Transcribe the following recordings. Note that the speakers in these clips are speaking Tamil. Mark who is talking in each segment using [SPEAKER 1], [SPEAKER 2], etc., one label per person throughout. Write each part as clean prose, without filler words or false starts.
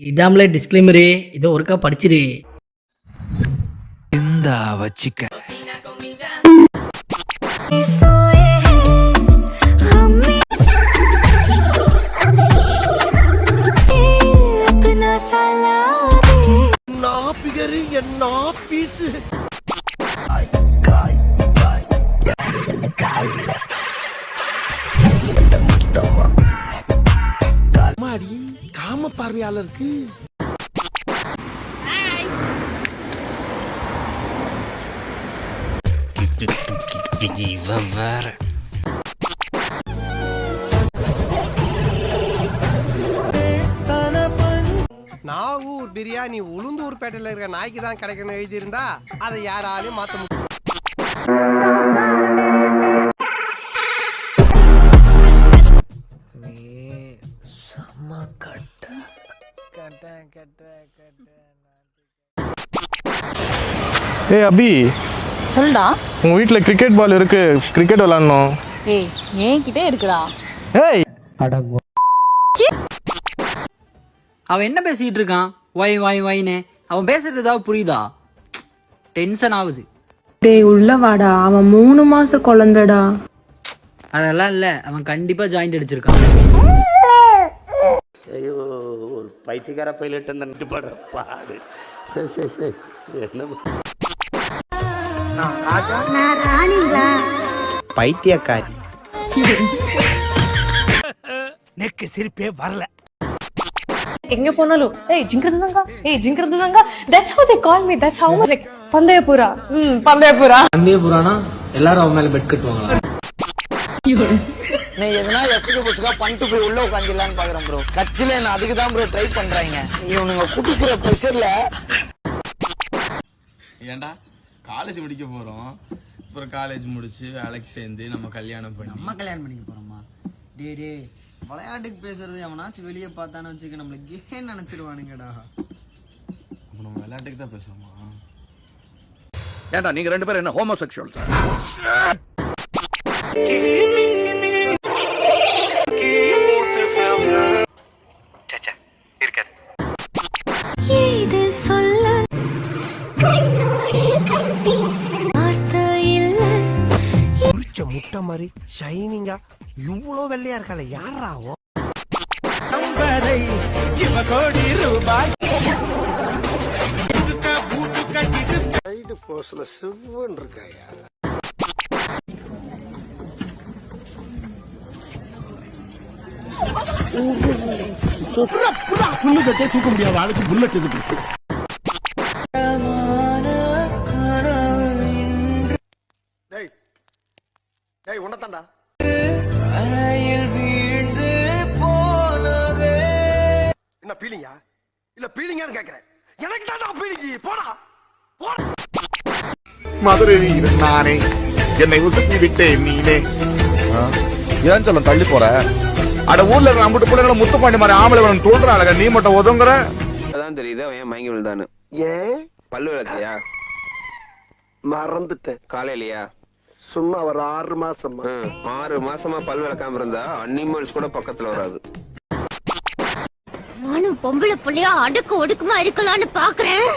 [SPEAKER 1] இதாம்ல டிஸ்க்ளைமரு, இதை ஒருக்கா படிச்சிரு.
[SPEAKER 2] இந்தா வச்சிக்க.
[SPEAKER 3] காம பார்வையாளருக்கு நாகூர் பிரியாணி உளுந்தூர் பேட்டையில இருக்கிற நாய்க்கு தான் கிடைக்கணும் எழுதி இருந்தா அதை யாராலையும் மாத்த முடியும்.
[SPEAKER 4] ஏய் அபி,
[SPEAKER 5] சொல்லுடா.
[SPEAKER 4] உங்க வீட்ல கிரிக்கெட் பால் இருக்கு, கிரிக்கெட் விளையாடணும்.
[SPEAKER 5] ஏய் என்கிட்டே இருக்குடா.
[SPEAKER 4] ஏய்
[SPEAKER 6] அவன் என்ன பேசிட்டு இருக்கான்? வாய் வாய் வாய்னு அவன் பேசுறது ஏதாவது புரியுதா? டென்ஷன் ஆகுது.
[SPEAKER 7] டேய் உள்ள வாடா, அவன் 3 மாச குழந்தைடா.
[SPEAKER 6] அதெல்லாம் இல்ல, அவன் கண்டிப்பா ஜாயிண்ட் அடிச்சிருக்கான்.
[SPEAKER 3] ஐயோ, ஒரு பைத்தியக்கார பைலட் அந்த படுற பாடு. சரி சரி சரி, பைத்தியக்காரி நெக்கு சிரிப்பே வரல.
[SPEAKER 7] எங்க போனாலும் ஏய் ஜிங்கறதுங்க, ஏய் ஜிங்கறதுங்க. That's how they call me. That's how like பந்தயபுரா. பந்தயபுரா.
[SPEAKER 6] பந்தயபுரானா எல்லாரும் அவன் மேல பெட் கட்டுவாங்களா?
[SPEAKER 8] நீ எதுனா எஃப்க்கு புஷ்கா பண்ணிட்டு போய் உள்ள உட்காந்துலான்னு பாக்குறேன் ப்ரோ. கட்சியில நான் அதுக்கு தான் ப்ரோ ட்ரை பண்றாங்க. இவனுங்க குடுக்குற ப்ரெஷர்ல.
[SPEAKER 9] ஏன்டா காலேஜ் முடிக்க போறோம், அப்புறம் காலேஜ் முடிச்சு வேலைக்கு சேர்ந்து நம்ம கல்யாணம்
[SPEAKER 6] பண்ணிக்க போறோமா? டே டே விளையாட்டுக்கு பேசுறது அவனாச்சும் வெளியே பார்த்தானு வச்சுக்க, நம்மளுக்கு ஏன் நினைச்சிருவானுங்கடா.
[SPEAKER 9] அப்ப நம்ம விளையாட்டுக்கு தான் பேசுவோமா?
[SPEAKER 2] ஏண்டா நீங்க 2 பேரும் என்ன ஹோமோசெக்சுவல் சார்?
[SPEAKER 3] முட்டை மாதிரி ஷைனிங்கா இவ்வளோ வெள்ளையா இருக்கால யாராவோ? சிவன் இருக்காயா? புல்லு கட்டே தூக்க முடியாத ஆளுக்கு புல்லட் எதுக்கு? டேய் உன்னதான்டா. என்ன பீலிங்கா? இல்ல பீலிங்கான்னு கேக்குறேன். எனக்கு தான் பீலிங்கி. போடா.
[SPEAKER 10] மதுரை நானே என்னை உசுப்பி விட்டேன் நீனே. ஏன் சொல்ல தள்ளி போற? அட ஊர்ல இருக்கிற அம்புட்டு பிள்ளைங்கள முத்துப்பாண்டி மாதிரி ஆம்பளை வேணும் தோன்றாங்க, நீ மட்டும் ஒதுங்குற.
[SPEAKER 8] அதான் தெரியுது அவன் ஏன் மயங்கி விழுந்தான்னு.
[SPEAKER 3] ஏன்
[SPEAKER 8] பல்லு விளக்கையா?
[SPEAKER 3] மறந்துட்டேன்.
[SPEAKER 8] காலையிலயா?
[SPEAKER 3] சும்மா ஒரு 6 மாசமா.
[SPEAKER 8] 6 மாசமா பல் விளக்காம இருந்தா அனிமல்ஸ் கூட பக்கத்துல வராது.
[SPEAKER 11] நானும் பொம்பளை புள்ளையா அடுக்கு ஒடுக்குமா இருக்கலாம்னு பாக்குறேன்.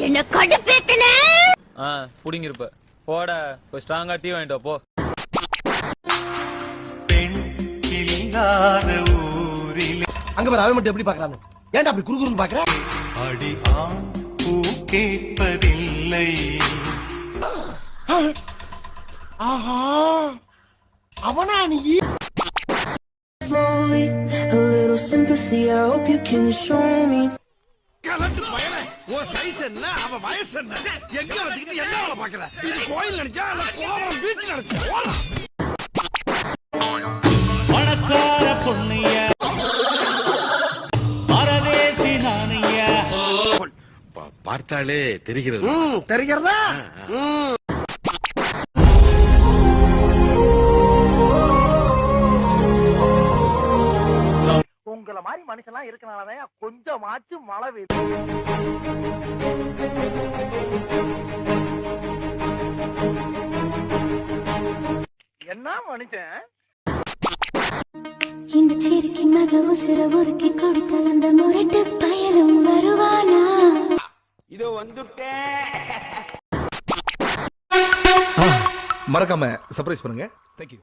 [SPEAKER 11] என்ன கடுப்பேத்தனே.
[SPEAKER 4] புடிங்க இருப்ப போட, போய் ஸ்ட்ராங்கா டீ வாங்கிட்டு போ.
[SPEAKER 3] அங்க பாரு, அவன் மட்டும் எப்படி பாக்குறானு. ஏன்டா அப்படி குறுகுறுன்னு பாக்குற?
[SPEAKER 12] அடி பூ கேட்பதில்லை.
[SPEAKER 3] ஆஹா, அவனா நீ? கலந்து பயல. உன் சைஸ் என்ன, அவ வயசு என்ன? எங்க வச்சுக்கிட்டு என்ன வேலை பாக்குற? இது கோயில் நினைச்சா இல்ல கோவரம் பீச் நினைச்சா?
[SPEAKER 12] பணக்கார பொண்ணையா மரதேசி நானையா
[SPEAKER 2] பார்த்தாலே தெரிகிறது.
[SPEAKER 3] தெரிகிறதா? உங்கள மாதிரி மனுஷன்லாம் இருக்கனாலதான் கொஞ்சமாச்சும் மழை பெய்யுது. என்ன மனுஷன்?
[SPEAKER 11] இந்த சிரிக்கின் மக உசுர உருக்கி கொடுத்த அந்த முரட்டு
[SPEAKER 3] மறக்காம சர்ப்ரைஸ் பண்ணுங்க. தேங்க்யூ.